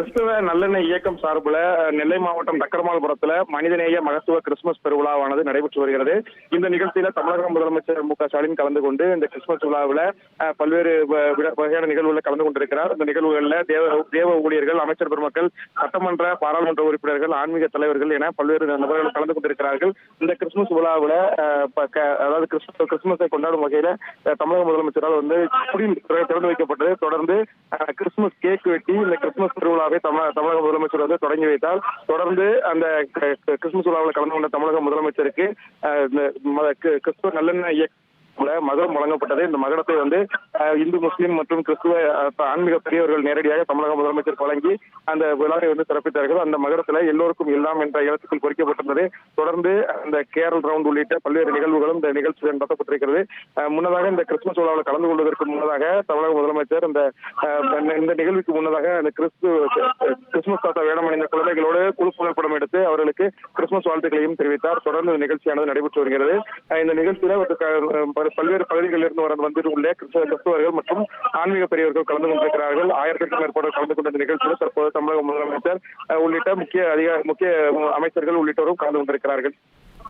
கிறிஸ்துவ நல்லெண்ணெய் இயக்கம் சார்பில் நெல்லை மாவட்டம் தக்கரமால்புரத்தில் மனிதநேய மகத்துவ கிறிஸ்துமஸ் பெருவிழாவானது நடைபெற்று வருகிறது. இந்த நிகழ்ச்சியில தமிழக முதலமைச்சர் மு.க.ஸ்டாலின் கலந்து கொண்டு இந்த கிறிஸ்துமஸ் விழாவில் பல்வேறு வகையான நிகழ்வுகளில் கலந்து கொண்டிருக்கிறார். இந்த நிகழ்வுகளில் தேவ ஊழியர்கள், அமைச்சர் பெருமக்கள், சட்டமன்ற பாராளுமன்ற உறுப்பினர்கள், ஆன்மீக தலைவர்கள் என பல்வேறு நபர்கள் கலந்து கொண்டிருக்கிறார்கள். இந்த கிறிஸ்துமஸ் விழாவில் அதாவது கிறிஸ்துமஸை கொண்டாடும் வகையில் தமிழக முதலமைச்சரால் குடில் திறந்து வைக்கப்பட்டது. தொடர்ந்து கிறிஸ்துமஸ் கேக் வெட்டி இந்த கிறிஸ்துமஸ் திருவிழாவை தமிழக முதலமைச்சர் தொடங்கி வைத்தார். தொடர்ந்து அந்த கிறிஸ்துமஸ் விழாவில் கலந்து கொண்ட தமிழக முதலமைச்சருக்கு கிறிஸ்துவ நல்லெண்ணெய் மகுடம் வழங்கப்பட்டது. இந்த மகுடத்தை இந்து, முஸ்லீம் மற்றும் கிறிஸ்துவ ஆன்மீக பெரியவர்கள் நேரடியாக தமிழக முதலமைச்சர் வழங்கி அந்த விழாவை சிறப்பித்தார்கள். அந்த மகுடத்தில் எல்லோருக்கும் எல்லாம் என்ற எழுத்துக்கள் பொறிக்கப்பட்டிருந்தது. தொடர்ந்து அந்த கேரல் ரவுண்ட் உள்ளிட்ட பல்வேறு நிகழ்வுகளும் இந்த நிகழ்ச்சியில் நடத்தப்பட்டிருக்கிறது. முன்னதாக இந்த கிறிஸ்துமஸ் விழாவில் கலந்து கொள்வதற்கு முன்னதாக தமிழக முதலமைச்சர் இந்த நிகழ்வுக்கு முன்னதாக அந்த கிறிஸ்துமஸ் தாத்தா வேடமணிந்த குழந்தைகளோடு குழு புகைப்படம் எடுத்து அவர்களுக்கு கிறிஸ்துமஸ் வாழ்த்துக்களையும் தெரிவித்தார். தொடர்ந்து இந்த நிகழ்ச்சியானது நடைபெற்று வருகிறது. இந்த நிகழ்ச்சியில பல்வேறு பகுதிகளில் இருந்து உள்ள கிறிஸ்தவர்கள் மற்றும் ஆன்மீக பெரியவர்கள் கலந்து கொண்டிருக்கிறார்கள். 1000க்கும் மேற்பட்டோர் கலந்து கொண்ட நிகழ்ச்சியில் தற்போது தமிழக முதலமைச்சர் உள்ளிட்ட முக்கிய அமைச்சர்கள் உள்ளிட்டோரும் கலந்து கொண்டிருக்கிறார்கள்.